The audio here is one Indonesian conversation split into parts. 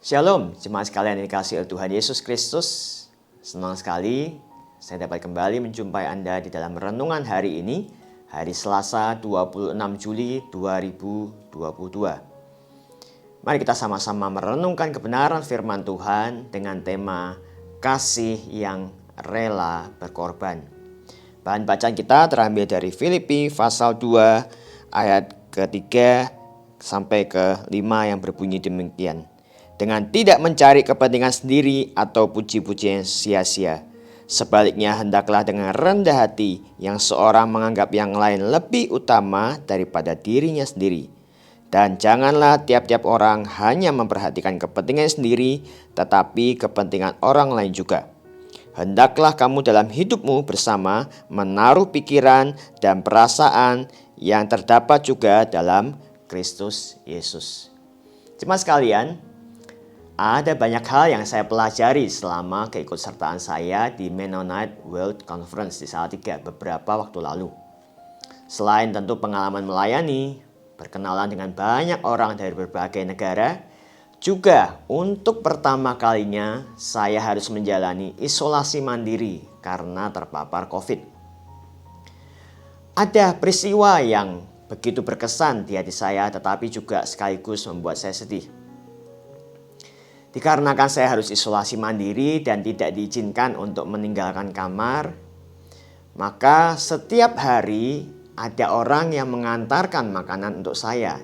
Shalom, jemaat sekalian yang dikasihi oleh Tuhan Yesus Kristus. Senang sekali saya dapat kembali menjumpai Anda di dalam renungan hari ini, hari Selasa 26 Juli 2022. Mari kita sama-sama merenungkan kebenaran firman Tuhan dengan tema kasih yang rela berkorban. Bahan bacaan kita terambil dari Filipi pasal 2 ayat ke-3 sampai ke-5 yang berbunyi demikian. Dengan tidak mencari kepentingan sendiri atau puji-pujian sia-sia. Sebaliknya hendaklah dengan rendah hati yang seorang menganggap yang lain lebih utama daripada dirinya sendiri. Dan janganlah tiap-tiap orang hanya memperhatikan kepentingan sendiri, tetapi kepentingan orang lain juga. Hendaklah kamu dalam hidupmu bersama menaruh pikiran dan perasaan yang terdapat juga dalam Kristus Yesus. Jemaat sekalian, ada banyak hal yang saya pelajari selama keikutsertaan saya di Mennonite World Conference di Salatiga beberapa waktu lalu. Selain tentu pengalaman melayani, berkenalan dengan banyak orang dari berbagai negara, juga untuk pertama kalinya saya harus menjalani isolasi mandiri karena terpapar COVID. Ada peristiwa yang begitu berkesan di hati saya tetapi juga sekaligus membuat saya sedih. Dikarenakan saya harus isolasi mandiri dan tidak diizinkan untuk meninggalkan kamar, maka setiap hari ada orang yang mengantarkan makanan untuk saya.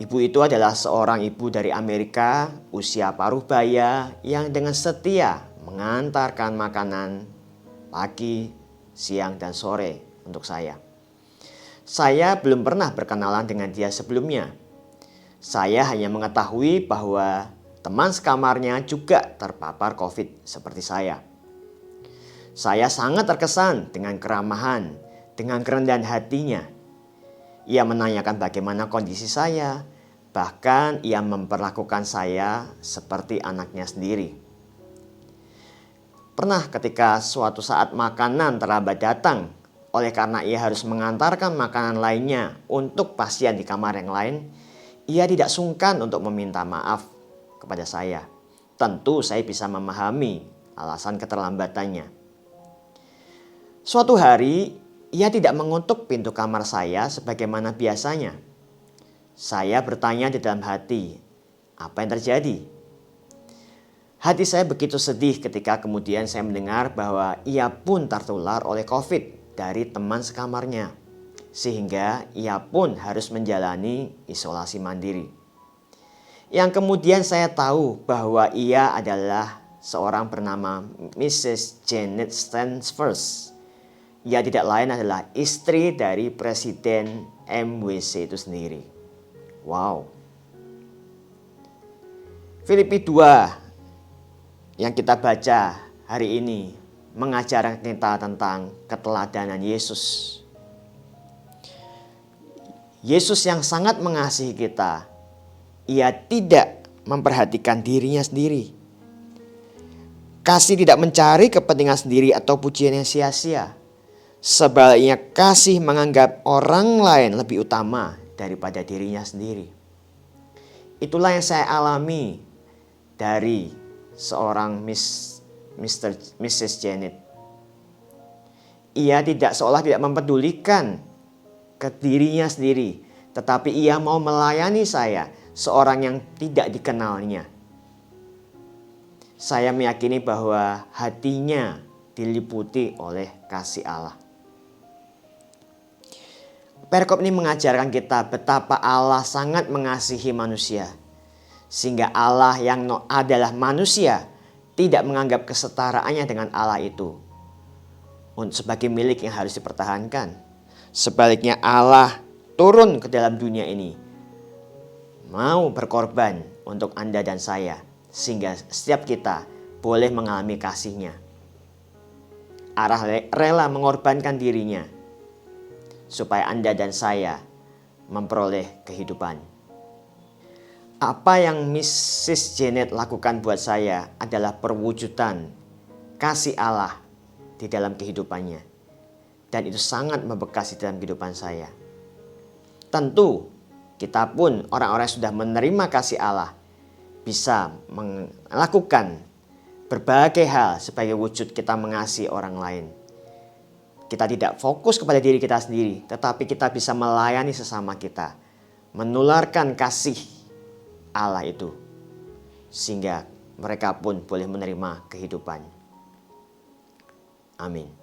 Ibu itu adalah seorang ibu dari Amerika, usia paruh baya, yang dengan setia mengantarkan makanan pagi, siang, dan sore untuk saya. Saya belum pernah berkenalan dengan dia sebelumnya. Saya hanya mengetahui bahwa teman sekamarnya juga terpapar COVID seperti saya. Saya sangat terkesan dengan keramahan, dengan kerendahan hatinya. Ia menanyakan bagaimana kondisi saya, bahkan ia memperlakukan saya seperti anaknya sendiri. Pernah ketika suatu saat makanan terlambat datang, oleh karena ia harus mengantarkan makanan lainnya untuk pasien di kamar yang lain, ia tidak sungkan untuk meminta maaf kepada saya. Tentu saya bisa memahami alasan keterlambatannya. Suatu hari, ia tidak mengutuk pintu kamar saya sebagaimana biasanya. Saya bertanya di dalam hati, apa yang terjadi? Hati saya begitu sedih ketika kemudian saya mendengar bahwa ia pun tertular oleh COVID dari teman sekamarnya. Sehingga ia pun harus menjalani isolasi mandiri. Yang kemudian saya tahu bahwa ia adalah seorang bernama Mrs. Janet Stansford. Ia tidak lain adalah istri dari Presiden MWC itu sendiri. Wow. Filipi 2 yang kita baca hari ini mengajarkan kita tentang keteladanan Yesus. Yesus yang sangat mengasihi kita, ia tidak memperhatikan dirinya sendiri. Kasih tidak mencari kepentingan sendiri atau pujian yang sia-sia. Sebaliknya kasih menganggap orang lain lebih utama daripada dirinya sendiri. Itulah yang saya alami dari seorang Mrs. Janet. Ia seolah tidak mempedulikan ke dirinya sendiri, tetapi ia mau melayani saya, seorang yang tidak dikenalnya. Saya meyakini bahwa hatinya diliputi oleh kasih Allah. Perikop ini mengajarkan kita betapa Allah sangat mengasihi manusia, sehingga Allah yang adalah manusia tidak menganggap kesetaraannya dengan Allah itu sebagai milik yang harus dipertahankan. Sebaliknya Allah turun ke dalam dunia ini, mau berkorban untuk Anda dan saya, sehingga setiap kita boleh mengalami kasih-Nya. Allah rela mengorbankan dirinya, supaya Anda dan saya memperoleh kehidupan. Apa yang Mrs. Janet lakukan buat saya adalah perwujudan kasih Allah di dalam kehidupannya. Dan itu sangat membekas di dalam kehidupan saya. Tentu kita pun orang-orang yang sudah menerima kasih Allah, bisa melakukan berbagai hal sebagai wujud kita mengasihi orang lain. Kita tidak fokus kepada diri kita sendiri, tetapi kita bisa melayani sesama kita, menularkan kasih Allah itu, sehingga mereka pun boleh menerima kehidupan. Amin.